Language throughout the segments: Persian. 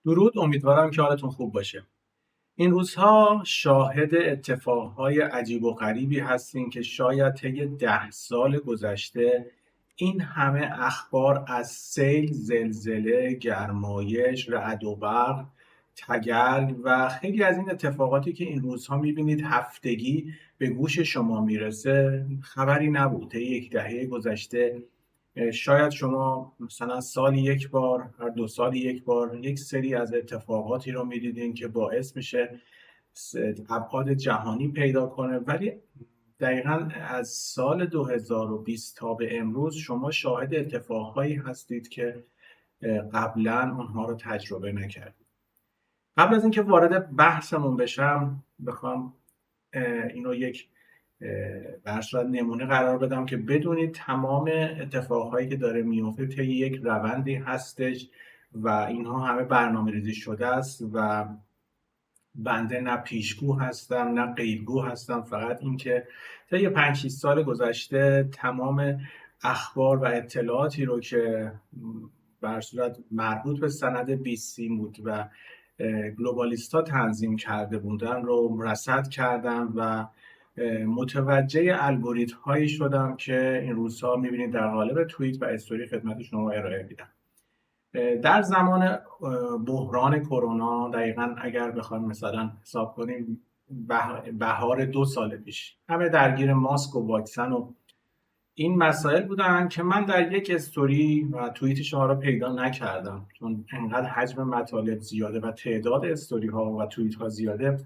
درود، امیدوارم که حالتون خوب باشه. این روزها شاهد اتفاقهای عجیب و غریبی هستیم که شاید طی 10 سال گذشته این همه اخبار از سیل، زلزله، گرمایش، رعد و برق، تگرگ و خیلی از این اتفاقاتی که این روزها میبینید هفتگی به گوش شما میرسه خبری نبود. طی یک دهه گذشته شاید شما مثلا سالی یک بار، هر 2 سال یک بار یک سری از اتفاقاتی رو میدیدین که باعث میشه ابعاد جهانی پیدا کنه، ولی دقیقا از سال 2020 تا به امروز شما شاهد اتفاقهایی هستید که قبلا اونها رو تجربه نکردید. قبل از اینکه وارد بحثمون بشم بخوام اینو یک در صورت نمونه قرار بدم که بدونید تمام اتفاقهایی که داره میفته طی یک روندی هستش و اینها همه برنامه ریزی شده است و بنده نه پیشگو هستم نه غیبگو هستم. فقط اینکه طی 5-6 سال گذشته تمام اخبار و اطلاعاتی رو که بر صورت مربوط به سند 20 بود و گلوبالیستا تنظیم کرده بودن رو رصد کردم و متوجه الگوریتم هایی شدم که این روزها میبینید در قالب توییت و استوری خدمت شما ارائه میدم. در زمان بحران کرونا، دقیقا اگر بخوایم مثلا حساب کنیم بهار 2 سال پیش، همه درگیر ماسک و واکسن و این مسائل بودن که من در یک استوری و توییت شما رو پیدا نکردم، چون انقدر حجم مطالب زیاده و تعداد استوری ها و توییت ها زیاده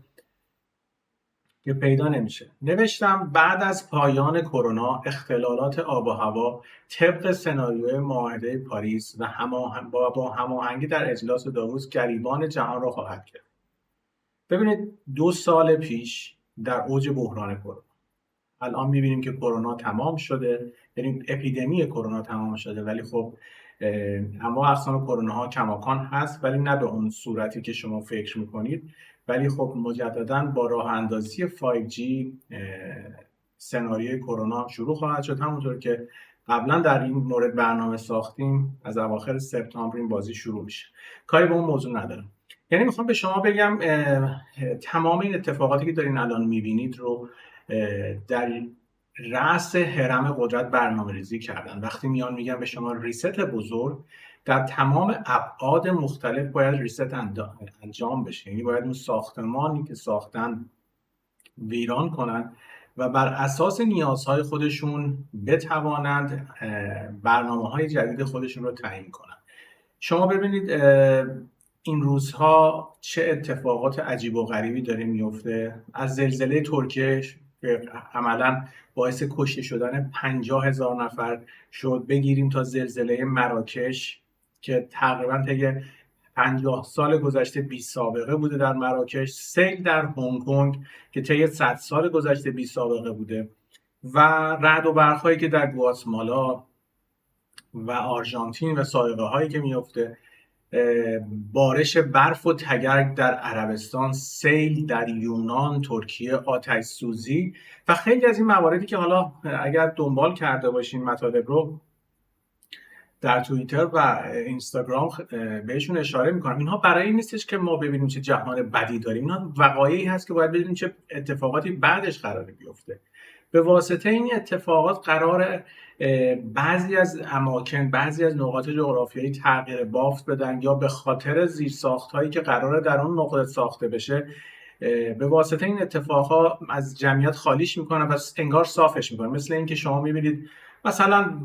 که پیدا نمیشه. نوشتم بعد از پایان کرونا اختلالات آب و هوا طبق سناریوی معاهده پاریس و با هماهنگی در اجلاس داووس گریبان جهان را خواهد کرد. ببینید 2 سال پیش در اوج بحران کرونا، الان میبینیم که کرونا تمام شده، یعنی اپیدمی کرونا تمام شده، ولی خب اما اقسام کرونا ها کماکان هست، ولی نه به اون صورتی که شما فکر میکنید. ولی خب مجددا با راه اندازی 5G سناریوی کرونا شروع خواهد شد. همونطور که قبلا در این مورد برنامه ساختیم، از اواخر سپتامبر این بازی شروع میشه. کاری به اون موضوع ندارم. یعنی میخوام به شما بگم تمام این اتفاقاتی که دارین الان میبینید رو در رأس هرم قدرت برنامه ریزی کردن. وقتی میان میگن به شما ریست بزرگ، در تمام ابعاد مختلف باید ریست انجام بشه. یعنی باید اون ساختمانی که ساختن ویران کنن و بر اساس نیازهای خودشون بتوانند برنامه‌های جدید خودشون رو تعیین کنن. شما ببینید این روزها چه اتفاقات عجیب و غریبی داره میفته. از زلزله ترکیه عملا باعث کشته شدن 50,000 نفر شد، بگیریم تا زلزله مراکش که تقریبا طی 50 سال گذشته بی سابقه بوده در مراکش، سیل در هنگ کنگ که طی 100 سال گذشته بی سابقه بوده و رعد و برق‌هایی که در گواتمالا و آرژانتین و سائقه هایی که میفته، بارش برف و تگرگ در عربستان، سیل در یونان، ترکیه، آتش سوزی و خیلی از این مواردی که حالا اگر دنبال کرده باشین مطالب رو در توییتر و اینستاگرام بهشون اشاره میکنم. اینها برای این نیستش که ما ببینیم چه جهان بدی داریم، اینها وقایعی هست که باید ببینیم چه اتفاقاتی بعدش قراره بیفته. به واسطه این اتفاقات قرار بعضی از اماکن، بعضی از نقاط جغرافیایی تغییر بافت بدن یا به خاطر زیرساخت‌هایی که قراره در اون نقطه ساخته بشه به واسطه این اتفاقها از جمعیت خالیش میکنن و انگار صافش میکنن. مثل اینکه شما میبینید مثلا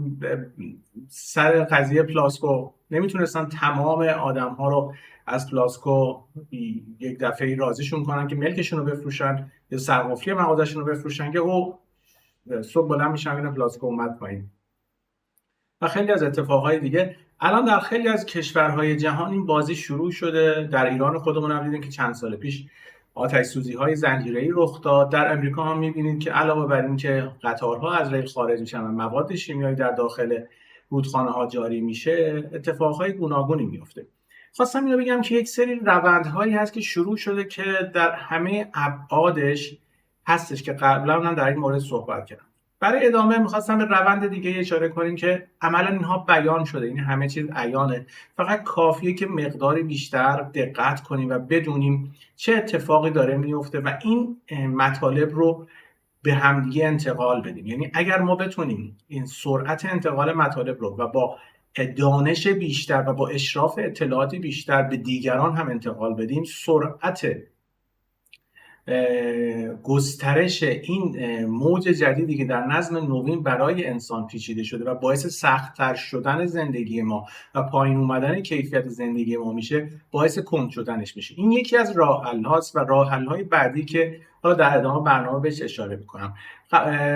سر قضیه پلاسکو نمیتونستن تمام آدم‌ها رو از پلاسکو یک دفعه راضیشون کنن که ملکشون رو بفروشن یا سرقفلی مغازه‌شون رو بفروشن که او صبح بلند میشن میبینن پلاسکو اومد پایین. و خیلی از اتفاقهای دیگه الان در خیلی از کشورهای جهان این بازی شروع شده. در ایران خودمون هم دیدیم که چند سال پیش آتش سوزی های زنجیره‌ای رخ داد. در امریکا هم می‌بینید که علاوه بر این که قطارها از ریل خارج میشن و مواد شیمیایی در داخل رودخانه‌ها جاری میشه، اتفاقهای گوناگونی میفته. خواستم اینو بگم که یک سری روندهایی هست که شروع شده که در همه ابعادش هستش که قبلا من در این مورد صحبت کردم. برای ادامه میخواستم به روند دیگه اشاره کنیم که عملا اینها بیان شده، این همه چیز عیانه، فقط کافیه که مقدار بیشتر دقت کنیم و بدونیم چه اتفاقی داره میفته و این مطالب رو به همدیگه انتقال بدیم. یعنی اگر ما بتونیم این سرعت انتقال مطالب رو و با دانش بیشتر و با اشراف اطلاعاتی بیشتر به دیگران هم انتقال بدیم، سرعت گسترش این موج جدیدی که در نظم نوین برای انسان پیچیده شده و باعث سخت‌تر شدن زندگی ما و پایین اومدن کیفیت زندگی ما میشه، باعث کند شدنش میشه. این یکی از راه حل‌هاست و راه حل‌های بعدی که حالا در ادامه برنامه بهش اشاره میکنم.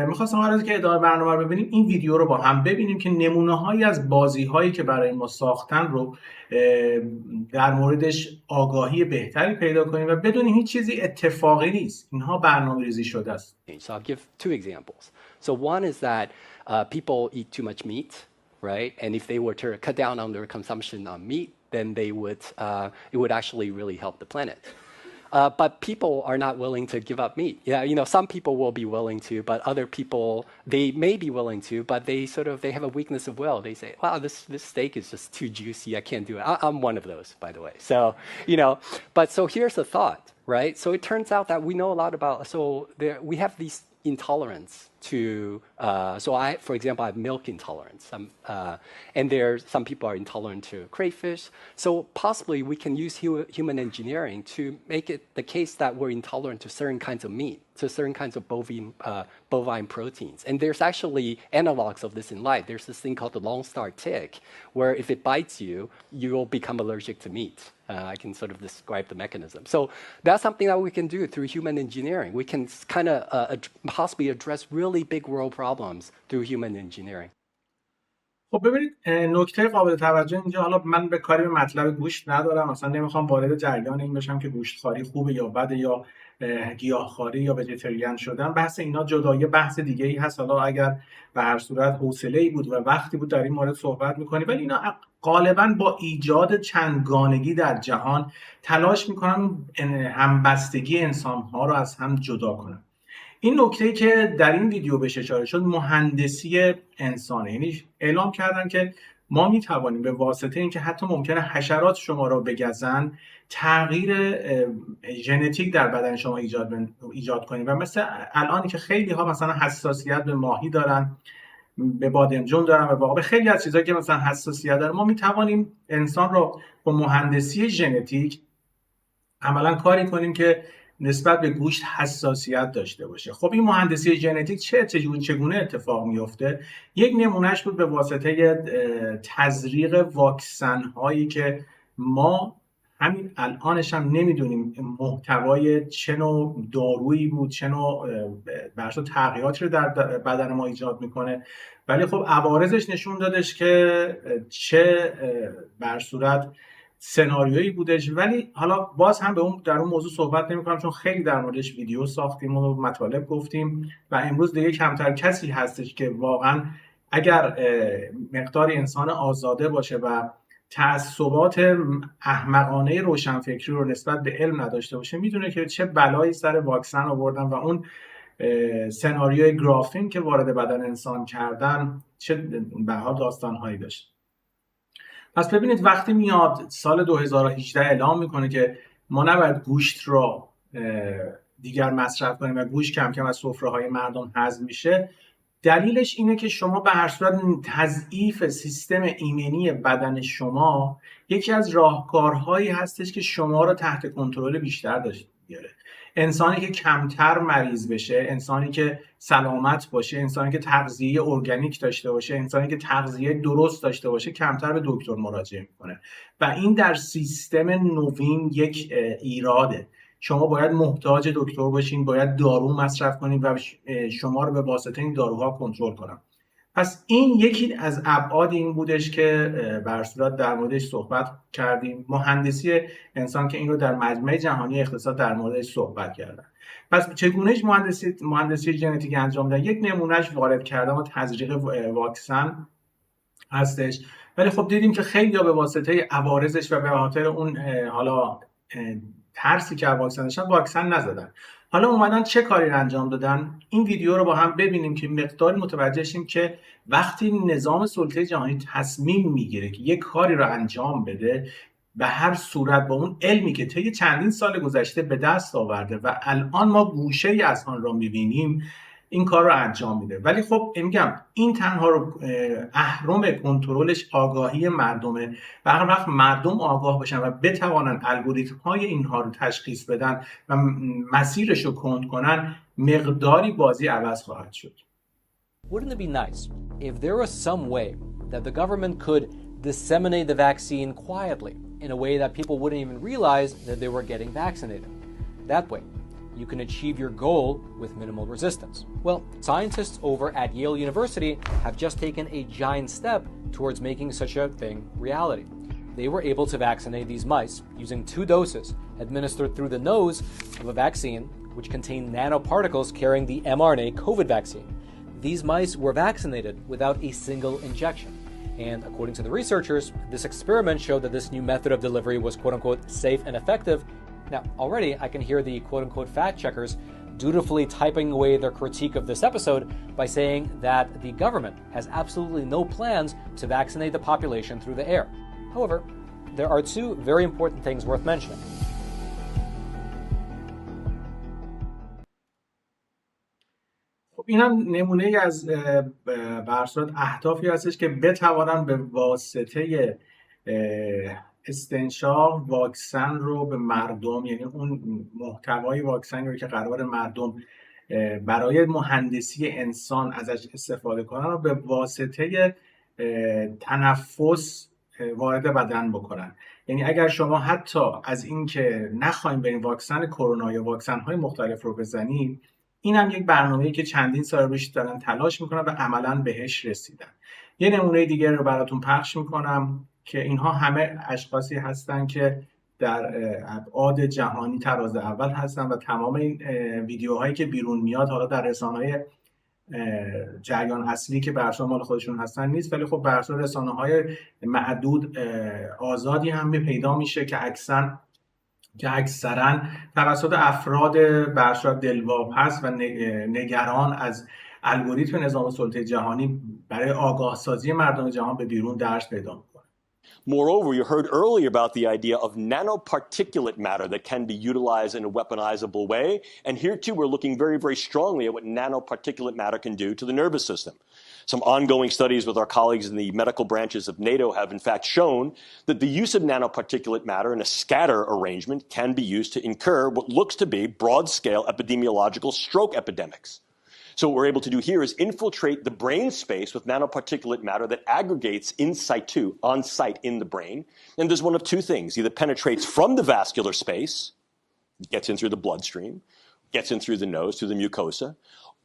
میخواستم قراره که ادامه برنامه رو ببینیم، این ویدیو رو با هم ببینیم که نمونه‌هایی از بازی‌هایی که برای ما ساختن رو در موردش آگاهی بهتری پیدا کنیم و بدونیم هیچ چیزی اتفاقی نیست، اینها برنامه‌ریزی شده است. So I'll give two examples. So one is that people eat too much meat, right? And if they were to cut down on their consumption on meat, then it would actually really help the planet. But people are not willing to give up meat. Yeah, some people will be willing to, but other people, they may be willing to, but they have a weakness of will. They say, wow, this steak is just too juicy. I can't do it. I'm one of those, by the way. So, so here's the thought, right? So it turns out that we know a lot about, we have these intolerance to, for example, I have milk intolerance. And some people are intolerant to crayfish. So possibly we can use human engineering to make it the case that we're intolerant to certain kinds of meat, to certain kinds of bovine proteins. And there's actually analogs of this in life. There's this thing called the long star tick, where if it bites you, you will become allergic to meat. I can sort of describe the mechanism. So that's something that we can do through human engineering. We can kind of possibly address really big world problems through human engineering. خب ببینید، نکته قابل توجه اینجا، حالا من به کاری به مطلب گوشت ندارم، مثلا نمیخوام وارد جریان این بشم که گوشتخواری خوبه یا بده یا گیاهخواری یا ویژیتریان شدن، بحث اینا جدایی بحث دیگه ای هست. حالا اگر به هر صورت حوصله‌ای بود و وقتی بود در این مورد صحبت می‌کنیم، ولی اینا غالباً با ایجاد چندگانگی در جهان تلاش می‌کنن همبستگی انسان‌ها رو از هم جدا کنن. این نکته‌ای که در این ویدیو بهش اشاره شد مهندسی انسانه، یعنی اعلام کردن که ما میتوانیم به واسطه اینکه حتی ممکنه حشرات شما رو بگزن، تغییر ژنتیک در بدن شما ایجاد کنیم. و مثل الانی که خیلی ها مثلا حساسیت به ماهی دارن، به بادمجون دارن، به واقع به خیلی از چیزایی که مثلا حساسیت دارن، ما میتوانیم انسان رو با مهندسی ژنتیک عملا کاری کنیم که نسبت به گوشت حساسیت داشته باشه. خب این مهندسی ژنتیک چگونه اتفاق میفته؟ یک نمونهش بود به واسطه تزریق واکسن هایی که ما همین الانش هم نمیدونیم محتوای چه نوع دارویی بود، چه نوع تغییراتی رو در بدن ما ایجاد میکنه، ولی خب عوارضش نشون دادش که چه بر صورت سناریویی بودش. ولی حالا باز هم در اون موضوع صحبت نمی‌کنم چون خیلی در موردش ویدیو ساختیم و مطالب گفتیم و امروز دیگه کمتر کسی هستش که واقعا اگر مقداری انسان آزاده باشه و تعصبات احمقانه روشنفکری رو نسبت به علم نداشته باشه، میدونه که چه بلایی سر واکسن آوردن و اون سناریوی گرافین که وارد بدن انسان کردن چه به حال داستان‌هایی داشت. پس ببینید وقتی میاد سال 2018 اعلام میکنه که ما نباید گوشت رو دیگر مصرف کنیم و گوشت کم کم از سفره‌های مردم حذف میشه، دلیلش اینه که شما به هر صورت تضعیف سیستم ایمنی بدن شما یکی از راهکارهایی هستش که شما رو تحت کنترل بیشتر داشته بیاره. انسانی که کمتر مریض بشه، انسانی که سلامت باشه، انسانی که تغذیه ارگانیک داشته باشه، انسانی که تغذیه درست داشته باشه، کمتر به دکتر مراجعه میکنه و این در سیستم نوین یک ایراده. شما باید محتاج دکتر باشین، باید دارو مصرف کنید و شما رو به واسطه این داروها کنترل کنن. پس این یکی از ابعاد این بودش که به هر صورت در موردش صحبت کردیم، مهندسی انسان، که این رو در مجمع جهانی اقتصاد در موردش صحبت کردن. پس چگونه مهندسی ژنتیک انجام دادن؟ یک نمونهش وارد کردن و تزریق واکسن هستش، ولی خب دیدیم که خیلی به واسطه عوارضش و به خاطر اون حالا ترسی که واکسن داشتن واکسن نزدن. حالا اومدن چه کاری رو انجام دادن؟ این ویدیو رو با هم ببینیم که مقدار متوجه شیم که وقتی نظام سلطه جهانی تصمیم میگیره که یک کاری رو انجام بده، به هر صورت با اون علمی که طی چندین سال گذشته به دست آورده و الان ما گوشه‌ای از آن را می‌بینیم، این کار رو انجام میده. ولی خب میگم این تنها رو اهرم کنترلش آگاهی مردمه و هر وقت مردم آگاه باشن و بتوانن الگوریتم های اینها رو تشخیص بدن و مسیرش رو کند کنن، مقداری بازی عوض خواهد شد. Wouldn't it be nice if there was some way that the government could disseminate the vaccine quietly in a way that people wouldn't even realize that they were getting vaccinated? That way, you can achieve your goal with minimal resistance. Well, scientists over at Yale University have just taken a giant step towards making such a thing reality. They were able to vaccinate these mice using 2 doses administered through the nose of a vaccine which contained nanoparticles carrying the mRNA COVID vaccine. These mice were vaccinated without a single injection. And according to the researchers, this experiment showed that this new method of delivery was quote-unquote safe and effective. Now, already I can hear the quote-unquote fact checkers dutifully typing away their critique of this episode by saying that the government has absolutely no plans to vaccinate the population through the air. However, there are 2 very important things worth mentioning. این هم نمونه ای از به هر صورت اهدافی هستش که بتوانن به واسطه استنشاق واکسن رو به مردم، یعنی اون محتوای واکسن رو که قرار مردم برای مهندسی انسان ازش استفاده کنن رو به واسطه تنفس وارد بدن بکنن. یعنی اگر شما حتی از این که نخوایم بریم واکسن کرونا یا واکسن های مختلف رو بزنید، این هم یک برنامه‌ای که چندین سال روش دارن تلاش میکنن و عملاً بهش رسیدن. یه نمونه دیگه رو براتون پخش میکنم که اینها همه اشخاصی هستن که در ابعاد جهانی تراز اول هستن و تمام این ویدیوهایی که بیرون میاد حالا در رسانه‌های جریان اصلی که بر اساس مال خودشون هستن نیست، ولی خب بر اساس رسانه‌های معدود آزادی هم پیدا میشه که اکثرا توسط افراد بر اساس دلواپس و نگران از الگوریتم نظام سلطه جهانی برای آگاه سازی مردم جهان به بیرون درس پیدا میکنه. Moreover, you heard earlier about the idea of nanoparticulate matter that can be utilized in a weaponizable way. And here, too, we're looking very, very strongly at what nanoparticulate matter can do to the nervous system. Some ongoing studies with our colleagues in the medical branches of NATO have, in fact, shown that the use of nanoparticulate matter in a scatter arrangement can be used to incur what looks to be broad-scale epidemiological stroke epidemics. So what we're able to do here is infiltrate the brain space with nanoparticulate matter that aggregates in situ, on site in the brain, and does one of 2 things. Either penetrates from the vascular space, gets in through the bloodstream, gets in through the nose, through the mucosa,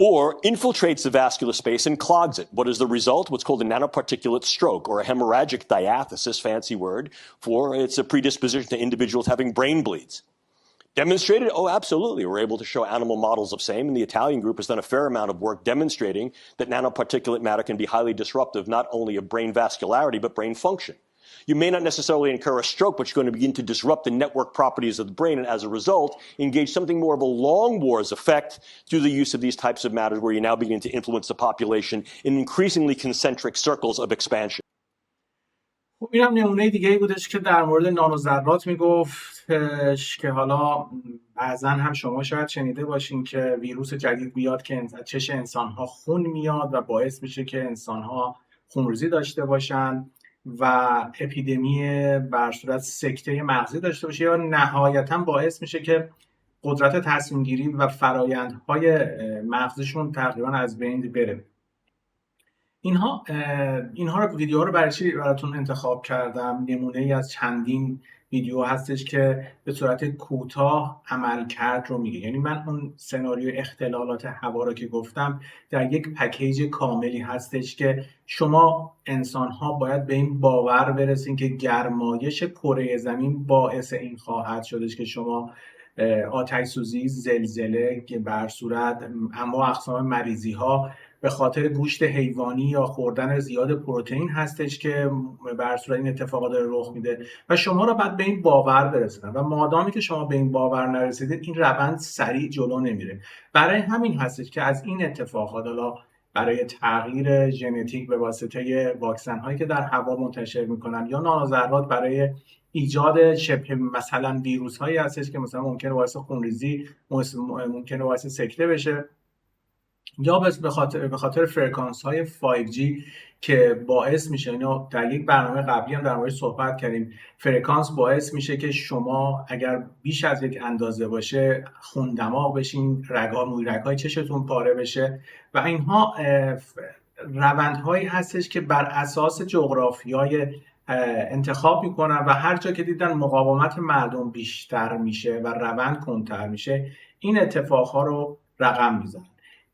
or infiltrates the vascular space and clogs it. What is the result? What's called a nanoparticulate stroke, or a hemorrhagic diathesis, fancy word, for it's a predisposition to individuals having brain bleeds. Demonstrated? Oh, absolutely. We're able to show animal models of same, and the Italian group has done a fair amount of work demonstrating that nanoparticulate matter can be highly disruptive, not only of brain vascularity, but brain function. You may not necessarily incur a stroke, but you're going to begin to disrupt the network properties of the brain, and as a result, engage something more of a long wars effect through the use of these types of matters, where you now begin to influence the population in increasingly concentric circles of expansion. این هم نمونه دیگه ای بودش که در مورد نانوذرات میگفتش که حالا بعضا هم شما شاید شنیده باشین که ویروس جدید بیاد که چش انسان‌ها خون میاد و باعث میشه که انسان‌ها خونریزی داشته باشن و اپیدمی بر صورت سکته مغزی داشته باشه، یا نهایتاً باعث میشه که قدرت تصمیم گیری و فرایندهای مغزشون تقریبا از بین بره. اینها رو ویدیوها رو برای چی براتون انتخاب کردم؟ نمونه ای از چندین ویدیو هستش که به صورت کوتاه عملکرد رو میگه. یعنی من اون سناریو اختلالات هوا رو که گفتم در یک پکیج کاملی هستش که شما انسان‌ها باید به این باور برسین که گرمایش کره زمین باعث این خواهد شدش که شما آتش سوزی، زلزله که بر صورت اما اقسام مریضی ها به خاطر گوشت حیوانی یا خوردن زیاد پروتئین هستش که بر صورت این اتفاقات داره رخ میده و شما رو باید به این باور برسونن و مادامی که شما به این باور نرسیدید این روند سریع جلو نمیره. برای همین هستش که از این اتفاقات حالا برای تغییر ژنتیک به واسطه واکسن هایی که در هوا منتشر میکنن یا نانوذرات برای ایجاد شبه مثلا ویروس هایی هستش که مثلا ممکنه باعث خونریزی، ممکنه باعث سکته بشه، یا به خاطر فرکانس های 5G که باعث میشه، اینو در یک برنامه قبلی هم در موردش صحبت کردیم، فرکانس باعث میشه که شما اگر بیش از یک اندازه باشه خون دماغ بشین، موی رگ‌های چشتون پاره بشه و اینها روندهایی هستش که بر اساس جغرافیای انتخاب میکنن و هر جا که دیدن مقاومت مردم بیشتر میشه و روند کندتر میشه این اتفاقها رو رقم میزنن.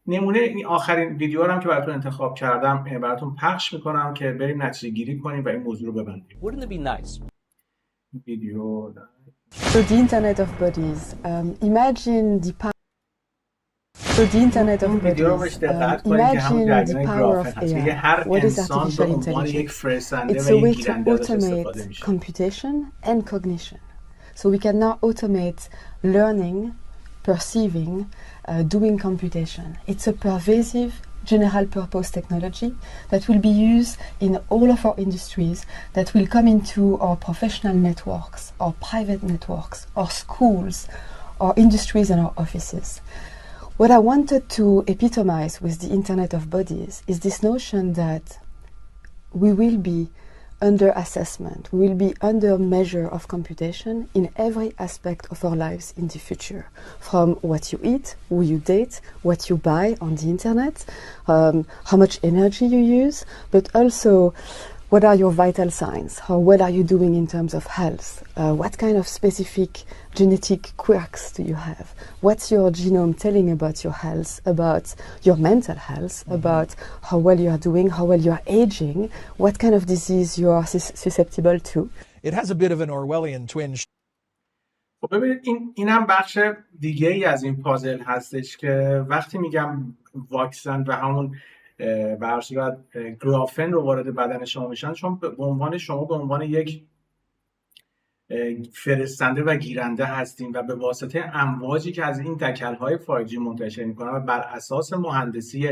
نمونه این آخرین ویدیو رو هم که براتون انتخاب کردم براتون پخش میکنم که بریم نتیجه گیری کنیم و این موضوع رو ببندیم. Wouldn't it be nice? ویدیو So the Internet of Bodies. Imagine the power. So the Internet of ویدیو رو بهش Bodies. دقت کنید که همون Imagine the جریان power گرافه of هست. میگه AI. هر What is انسان به artificial عنوان یک intelligence? فرستنده It's و a یک way to گیرنده ازش استفاده automate میشه. computation and cognition. So we can now automate learning, perceiving, doing computation. It's a pervasive general purpose technology that will be used in all of our industries, that will come into our professional networks, our private networks, our schools, our industries and our offices. What I wanted to epitomize with the Internet of Bodies is this notion that we will be under assessment, we will be under measure of computation in every aspect of our lives in the future. From what you eat, who you date, what you buy on the internet, how much energy you use, but also what are your vital signs, how well are you doing in terms of health, what kind of specific genetic quirks do you have, what's your genome telling about your health, about your mental health, about how well you are doing, how well you are aging, what kind of disease you are susceptible to. It has a bit of an Orwellian twinge. خب ببینید این هم بخش دیگه ای از این پازل هستش که وقتی میگم واکسن و همون به هر صورت گرافن رو وارد بدن شما میشن، چون به عنوان یک فرستنده و گیرنده هستیم و به واسطه امواجی که از این دکل‌های 5G منتشر میکنن و بر اساس مهندسی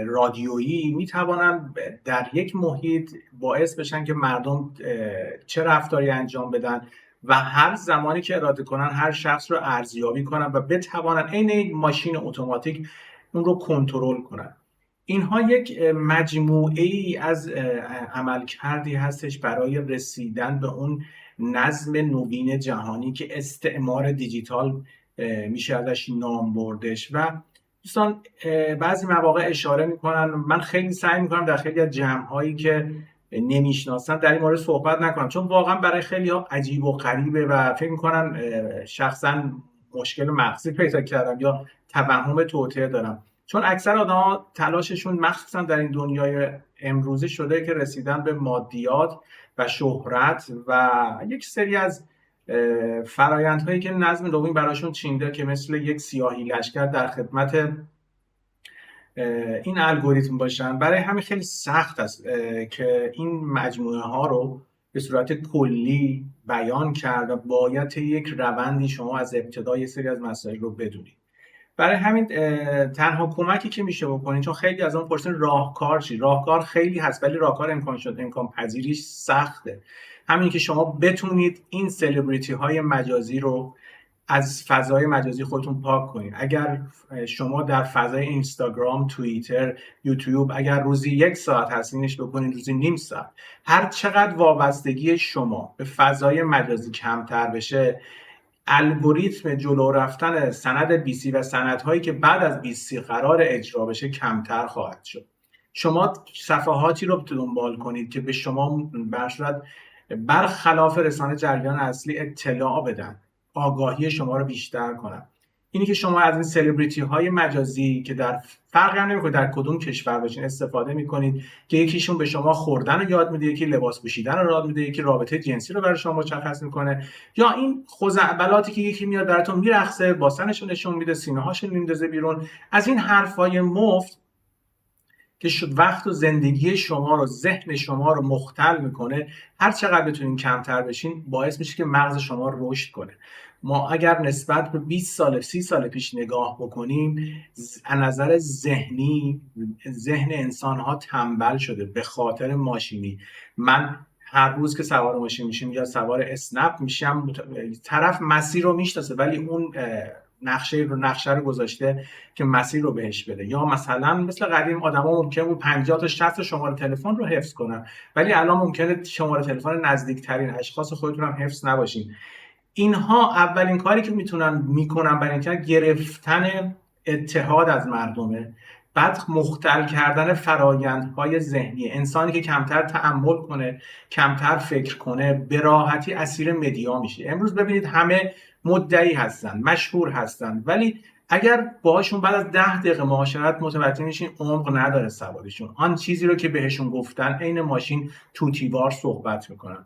رادیویی میتوانن در یک محیط باعث بشن که مردم چه رفتاری انجام بدن و هر زمانی که اراده کنن هر شخص رو ارزیابی کنن و بتوانن عین یک ماشین اتوماتیک اون رو کنترل کنن. اینها یک مجموعه ای از عملکردی هستش برای رسیدن به اون نظم نوین جهانی که استعمار دیجیتال میشه ازش نام بردش. و دوستان بعضی مواقع اشاره میکنن، من خیلی سعی میکنم در خیلی از جمع‌هایی که نمیشناسن در این مورد صحبت نکنم، چون واقعا برای خیلی ها عجیب و غریبه و فکر میکنن شخصا مشکل مغزی پیدا کردم یا توهم توطئه دارم، چون اکثر آدم‌ها تلاششون مخصوصا در این دنیای امروزی شده که رسیدن به مادیات و شهرت و یک سری از فرایندهایی که نظم نوین براشون چینده که مثل یک سیاهی لشکر در خدمت این الگوریتم باشن. برای همین خیلی سخت است که این مجموعه ها رو به صورت کلی بیان کرد و باید یک روندی شما از ابتدای سری از مسائل رو بدونید. برای همین تنها کمکی که میشه بکنید، چون خیلی از اون پرسن راهکار چی؟ راهکار خیلی هست ولی راهکار امکان پذیریش سخته. همین که شما بتونید این سلبریتی های مجازی رو از فضای مجازی خودتون پاک کنید. اگر شما در فضای اینستاگرام، توییتر، یوتیوب اگر روزی 1 ساعت هستینش بکنید، روزی نیم ساعت، هر چقدر وابستگی شما به فضای مجازی کمتر بشه، الگوریتم جلو رفتن سند بیسی و سندهایی که بعد از بیسی قرار اجرا بشه کمتر خواهد شد. شما صفحاتی رو دنبال کنید که به شما برخلاف رسانه جریان اصلی اطلاع بدن، آگاهی شما رو بیشتر کنن. اینی که شما از این سلبریتی های مجازی که در فرقی هم نمیکنه در کدوم کشور باشین استفاده میکنید که یکیشون به شما خوردن رو یاد میده، یکی لباس پوشیدن رو یاد میده، یکی رابطه جنسی رو برای شما مشخص میکنه، یا این خزعبلاتی که یکی میاد براتون میرقصه، باسنش رو نشون میده، سینه هاشو میندازه بیرون. از این حرفای مفت که وقت و زندگی شما رو، ذهن شما رو مختل میکنه، هر چقدر بتونین کمتر بشین باعث میشه که مغز شما رشد کنه. ما اگر نسبت به 20 سال 30 سال پیش نگاه بکنیم، از نظر ذهنی ذهن انسان ها تنبل شده به خاطر ماشینی. من هر روز که سوار ماشین میشیم یا سوار اسنپ میشم، طرف مسیر رو میشناسه ولی اون نقشه رو گذاشته که مسیر رو بهش بده. یا مثلا مثل قدیم آدما ممکنه بود 50 تا 60 شماره تلفن رو حفظ کنن، ولی الان ممکنه شماره تلفن نزدیکترین اشخاص خودتون هم حفظ نباشین. اینها اولین کاری که میکنن برای اینکه گرفتن اتحاد از مردمه، بعد مختل کردن فرایندهای ذهنی. انسانی که کمتر تأمل کنه، کمتر فکر کنه، به راحتی اسیر مدیا میشه. امروز ببینید همه مدعی هستن، مشهور هستن، ولی اگر باهاشون بعد از 10 دقیقه معاشرت متوجه میشین عمق نداره سوادشون. آن چیزی رو که بهشون گفتن عین ماشین توتیوار صحبت میکنن.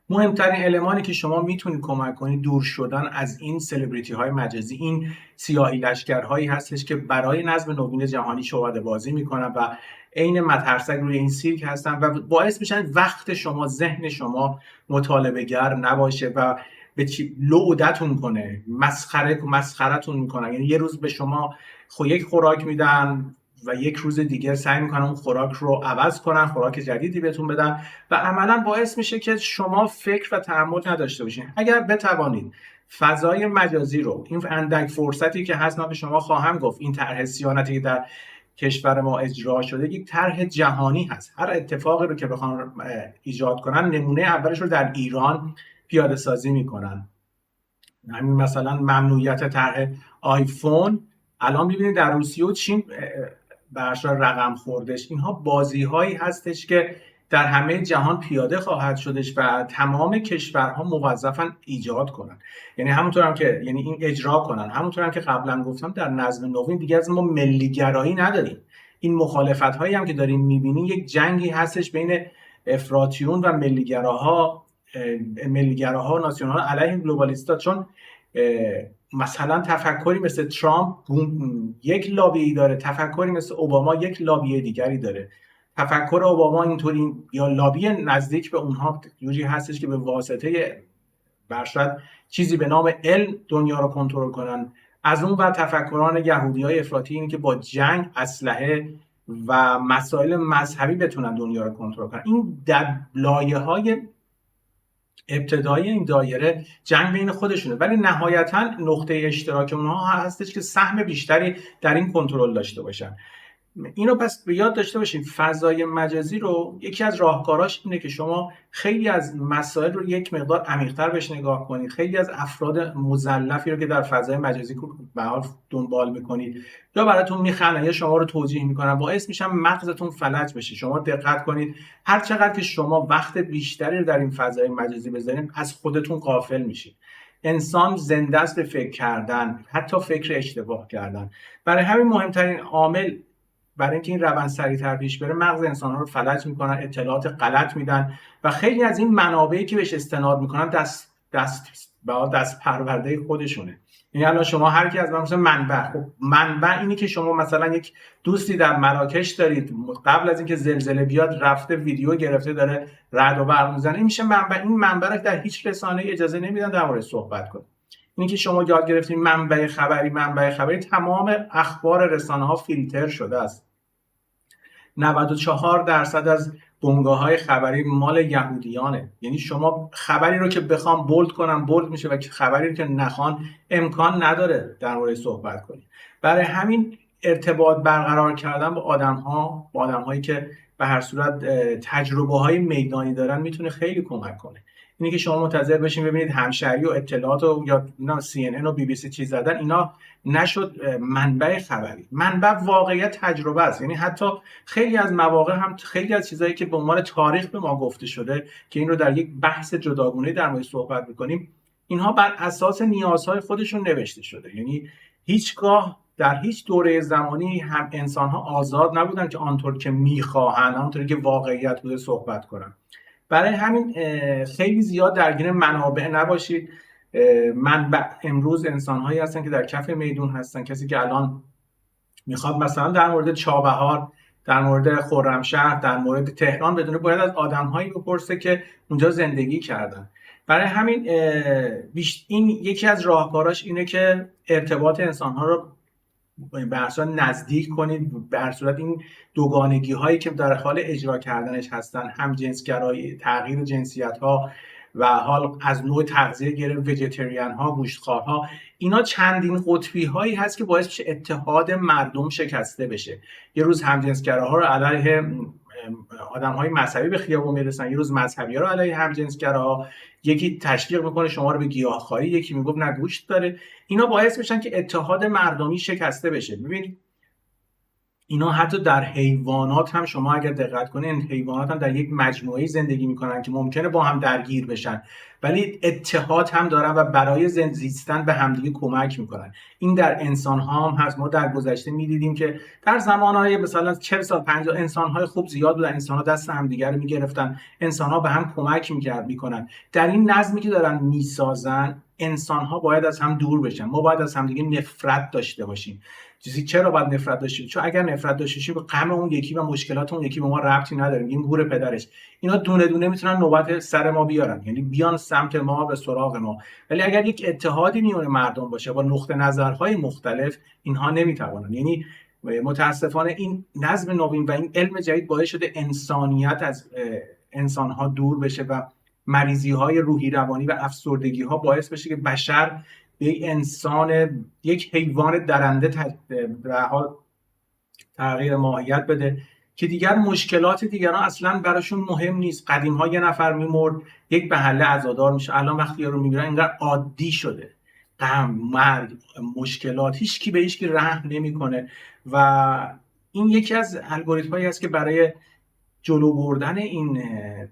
مهمترین المانی که شما میتونید کمک کنید دور شدن از این سلبریتی های مجازی، این سیاهی لشکرهایی هستش که برای نظم نوین جهانی شعبده بازی میکنن و عین مترسک روی این سیرک هستن و باعث میشن وقت شما، ذهن شما مطالبه گر نباشه و به لعودتون کنه، مسخرتون میکنن. یعنی یه روز به شما یک خوراک میدن و یک روز دیگه سعی میکنن اون خوراک رو عوض کنن، خوراک جدیدی بهتون بدن و عملا باعث میشه که شما فکر و تأمل نداشته باشین. اگر بتوانید فضای مجازی رو، این اندک فرصتی که هست، من به شما خواهم گفت این طرح صیانتی که در کشور ما اجرا شده یک طرح جهانی هست. هر اتفاقی رو که بخوان ایجاد کنن نمونه اولش رو در ایران پیاده سازی میکنن. همین مثلا ممنوعیت طرح آیفون الان میبینید در روسیه و چین برش رقم خوردش. اینها بازی هایی هستش که در همه جهان پیاده خواهد شدش و تمام کشورها موظفن ایجاد کنن. یعنی همونطور هم که این اجرا کنن. همونطور هم که قبلا گفتم در نظم نوین دیگه از ما ملیگرایی نداریم. این مخالفت هایی هم که داریم میبینیم یک جنگی هستش بین افراطیون و ملیگراها و ناسیونال علیه گلوبالیستا. چون مثلا تفکری مثل ترامپ یک لابی داره، تفکری مثل اوباما یک لابی دیگری داره. تفکر اوباما اینطوری یا لابی نزدیک به اونها جوری هستش که به واسطه برشاد چیزی به نام علم دنیا رو کنترل کنن. از اون ور تفکران یهودیای افراطی اینه که با جنگ، اسلحه و مسائل مذهبی بتونن دنیا رو کنترل کنن. این در لایه‌های ابتدایی این دایره جنگ بین خودشونه، ولی نهایتا نقطه اشتراک اونها هستش که سهم بیشتری در این کنترل داشته باشن. اینو پس به یاد داشته باشید. فضای مجازی رو یکی از راهکاراش اینه که شما خیلی از مسائل رو یک مقدار عمیق‌تر بهش نگاه کنید. خیلی از افراد مزلفی رو که در فضای مجازی به حال دنبال میکنید یا براتون میخندن یا شما رو توجیه میکنن، باعث میشن مغزتون فلج بشه. شما دقت کنید، هر چقدر که شما وقت بیشتری رو در این فضای مجازی بذارید از خودتون غافل میشید. انسان زنده است به فکر کردن، حتی فکر اشتباه کردن. برای همین مهمترین عامل برای اینکه این روند سریعتر پیش بره، مغز انسان‌ها رو فلج میکنن، اطلاعات غلط میدن و خیلی از این منابعی که بهش استناد میکنن دست پرورده خودشونه. یعنی الان شما هر کی از مثلا منبع اینی که شما مثلا یک دوستی در مراکش دارید، قبل از اینکه زلزله بیاد رفته ویدیو گرفته داره رعد و برق میزنه، این میشه منبع. این منبع رو در هیچ رسانه‌ای اجازه نمیدن در موردش صحبت کنه. اینی که شما یاد گرفتین منبع خبری، تمام اخبار رسانه‌ها فیلتر شده است. 94% از بنگاه‌های خبری مال یهودیانه. یعنی شما خبری رو که بخوام بولد کنم بولد میشه و خبری رو که نخوان امکان نداره در مورد صحبت کنید. برای همین ارتباط برقرار کردن با آدم‌هایی که به هر صورت تجربه‌های میدانی دارن میتونه خیلی کمک کنه. اینی که شما منتظر بشین ببینید همشهری و اطلاعات و یا CNN و BBC چیز زدن، اینا نشد منبع خبری. منبع واقعیت تجربه است. یعنی حتی خیلی از مواقع هم خیلی از چیزایی که به عنوان تاریخ به ما گفته شده که این رو در یک بحث جداگانه در موردش صحبت می‌کنیم، اینها بر اساس نیازهای خودشون نوشته شده. یعنی هیچگاه در هیچ دوره زمانی هم انسان‌ها آزاد نبودن که آنطور که می‌خواهند، آنطور که واقعیت بوده صحبت کنن. برای همین خیلی زیاد درگیر منابع نباشید. منبع امروز انسان‌هایی هستن که در کف میدون هستن. کسی که الان میخواد مثلا در مورد چابهار در مورد خرمشهر، در مورد تهران بدونه، باید از آدم‌هایی بپرسه که اونجا زندگی کردن. برای همین این یکی از راهکاراش اینه که ارتباط انسان‌ها رو به اصلا نزدیک کنید، به هر صورت این دوگانگی هایی که در حال اجرا کردنش هستن، هم جنسگرایی، تغییر جنسیت ها و حال از نوع تغذیه گرفت، ویژیتریان ها، گوشتخوارها، اینا چندین قطبی هایی هست که باعث میشه اتحاد مردم شکسته بشه. یه روز همجنسگراها رو علیه آدم‌های مذهبی به خیابون میرسن، یه روز مذهبی‌ها رو علیه همجنسگراها، یکی تشویق میکنه شما رو به گیاهخواری، یکی میگفت نه گوشت داره. اینا باعث میشن که اتحاد مردمی شکسته بشه. ببینید اینا حتی در حیوانات هم شما اگر دقت کنید، حیوانات هم در یک مجموعه زندگی میکنن که ممکنه با هم درگیر بشن ولی اتحاد هم دارن و برای زیستن به همدیگه کمک میکنن. این در انسان ها هم هست. ما در گذشته میدیدیم که در زمانهای مثلا 40 سال 50 انسان های خوب زیاد بودن، انسان ها دست همدیگه رو میگرفتن، انسان ها به هم کمک میکنن. در این نظمی که دارن میسازن انسان ها باید از هم دور بشن. ما باید از همدیگه نفرت داشته باشیم. چرا باید نفرت داشته باشیم؟ چون اگر نفرت داشته باشیم به غم اون یکی و مشکلات اون یکی به ما ربطی نداره، این گور پدرش. اینا دونه دونه میتونن نوبت سر ما بیارن، یعنی بیان سمت ما، به سراغ ما. ولی اگر یک اتحادی میون مردم باشه با نقطه نظرهای مختلف، اینها نمیتوانن. یعنی متاسفانه این نظم نوین و این علم جدید باعث شده انسانیت از انسانها دور بشه و مریضی‌های روحی روانی و افسردگی‌ها باعث بشه که بشر به انسان، یک حیوان درنده در حال تغییر ماهیت بده که دیگر مشکلات دیگران اصلا براشون مهم نیست. قدیم‌ها یه نفر میمرد یک محله عزادار میشه، الان وقتی رو میبینن اینقدر عادی شده، غم، مرگ، مشکلات، هیچ کی به هیچ کی رحم نمیکنه. و این یکی از الگوریتم‌هایی است که برای جلو بردن این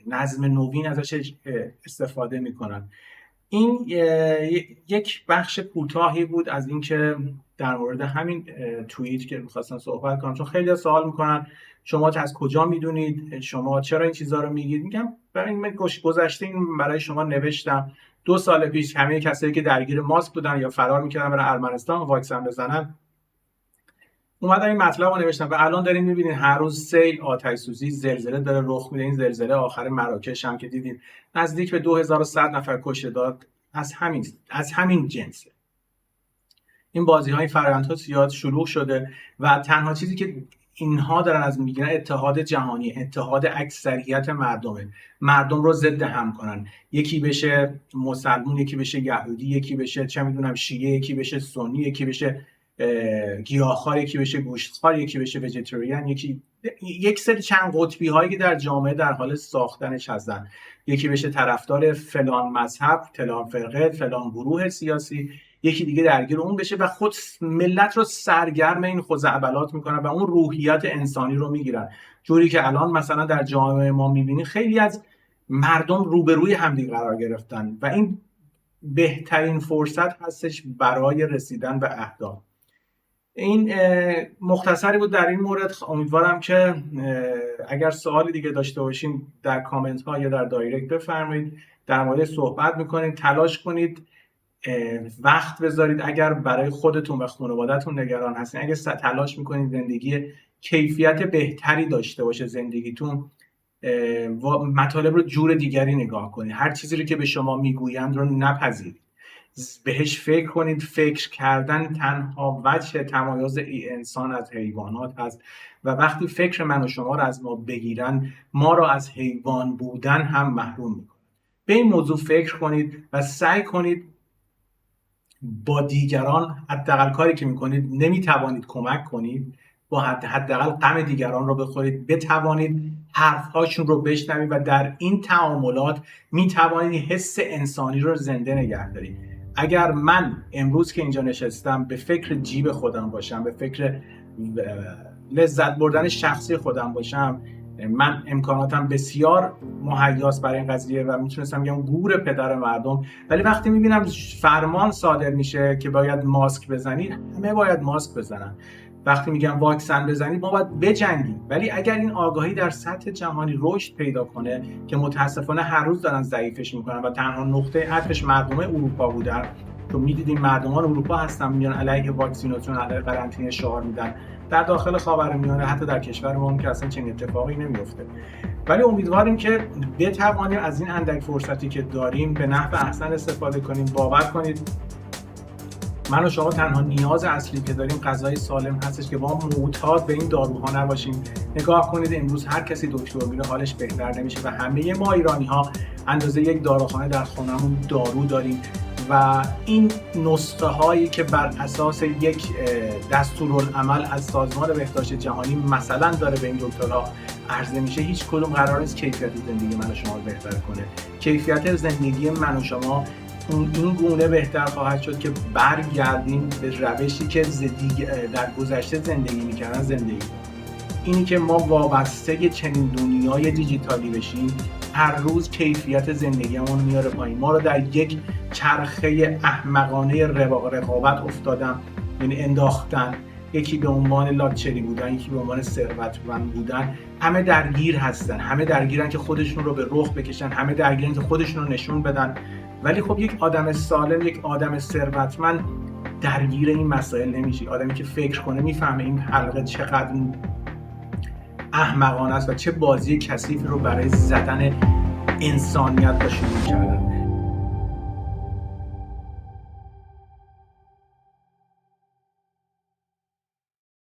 نظم نوین ازش استفاده میکنن. این یک بخش کوتاهی بود از اینکه در مورد همین توییت که می‌خواستم صحبت کنم، چون خیلی سوال میکنن شما از کجا میدونید، شما چرا این چیزا رو میگید. میگم برای این گذشته این برای شما نوشتم. 2 سال پیش همه کسایی که درگیر ماسک بودن یا فرار میکردن برای ارمنستان واکسن بزنن اومدن این مطلب رو نوشتن و الان دارین میبینین هر روز سیل، آتش سوزی، زلزله داره رخ میده. این زلزله آخر مراکش هم که دیدین نزدیک به 2100 نفر کشته داد، از همین جنسه. این بازی‌های فرآیندها زیاد شلوغ شده و تنها چیزی که اینها دارن از میگیرن اتحاد جهانی، اتحاد اکثریت مردم رو ضد هم کنن. یکی بشه مسلمون، یکی بشه یهودی، یکی بشه چه میدونم شیعه، یکی بشه سنی، یکی بشه گیاهخوار، یکی بشه گوشتخوار، یکی بشه ویژیتریان، یک سری چند قطبی هایی که در جامعه در حال ساختنش هستن. یکی بشه طرفدار فلان مذهب، فلان فرقه، فلان گروه سیاسی، یکی دیگه درگیر اون بشه و خود ملت رو سرگرم این خزعبلات میکنن و اون روحیات انسانی رو میگیرن. جوری که الان مثلا در جامعه ما میبینی خیلی از مردم روبروی همدیگه قرار گرفتن و این بهترین فرصت هستش برای رسیدن به اهداف. این مختصری بود در این مورد. امیدوارم که اگر سوالی دیگه داشته باشین در کامنت ها یا در دایرکت بفرمایید، در مورد صحبت میکنید. تلاش کنید وقت بذارید اگر برای خودتون و خانواده‌تون نگران هستین، اگر تلاش میکنید زندگی کیفیت بهتری داشته باشه زندگیتون، مطالب رو جور دیگری نگاه کنید. هر چیزی رو که به شما میگویند رو نپذیرید، بهش فکر کنید. فکر کردن تنها وجه تمایز انسان از حیوانات هست و وقتی فکر من و شما رو از ما بگیرن، ما رو از حیوان بودن هم محروم میکنن. به این موضوع فکر کنید و سعی کنید با دیگران، حداقل کاری که میکنید نمیتوانید کمک کنید، با حداقل غم دیگران رو بخورید، بتوانید حرفهاشون رو بشنوید و در این تعاملات میتوانید حس انسانی رو زنده نگه دارید. اگر من امروز که اینجا نشستم به فکر جیب خودم باشم، به فکر لذت بردن شخصی خودم باشم، من امکاناتم بسیار مهیاست برای این قضیه و میتونستم بگم گور پدر مردم. ولی وقتی میبینم فرمان صادر میشه که باید ماسک بزنید، همه باید ماسک بزنن. وقتی میگم واکسن بزنید، ما باید بجنگیم. ولی اگر این آگاهی در سطح جهانی رشد پیدا کنه که متاسفانه هر روز دارن ضعیفش میکنن و تنها نقطه عطفش مردم اروپا بودن، تو میدیدیم مردمان اروپا هستن میان علیه واکسیناسیون، علیه قرنطینه شعار میدن در داخل خاورمیانه، حتی در کشور ما که اصلا چنین اتفاقی نمیفته. ولی امیدواریم که بتوانیم از این اندک فرصتی که داریم به نحو احسن استفاده کنیم. باور کنید من و شما تنها نیاز اصلی که داریم غذای سالم هستش که ما معتاد به این داروها نباشیم. نگاه کنید امروز هر کسی دکتر میره حالش بهتر نمیشه و همه ما ایرانی‌ها اندازه یک داروخانه در خونمون دارو داریم و این نسخه هایی که بر اساس یک دستورالعمل از سازمان بهداشت جهانی مثلا داره به این دکترها عرضه میشه، هیچ کدوم قرار نیست کیفیت زندگی من و شما رو بهتر کنه. کیفیت زندگی من و شما این گونه بهتر خواهد شد که برگردیم به روشی که در گذشته زندگی میکردن زندگی. اینی که ما وابسته چنین دنیای دیجیتالی بشیم هر روز کیفیت زندگیمون میاره پایین. ما رو در یک چرخه احمقانه رقابت انداختن. یکی به عنوان لاکچری بودن، یکی به عنوان ثروتمند بودن. همه درگیر هستن، همه درگیرن که خودشون رو به رخ بکشن، همه درگیرن که خودشون رو نشون بدن. ولی خب یک آدم سالم، یک آدم ثروتمند درگیر این مسائل نمیشه. آدمی که فکر کنه میفهمه این حلقه چقدر احمقانه است و چه بازی کثیفی رو برای زدن انسانیت شروع کردن.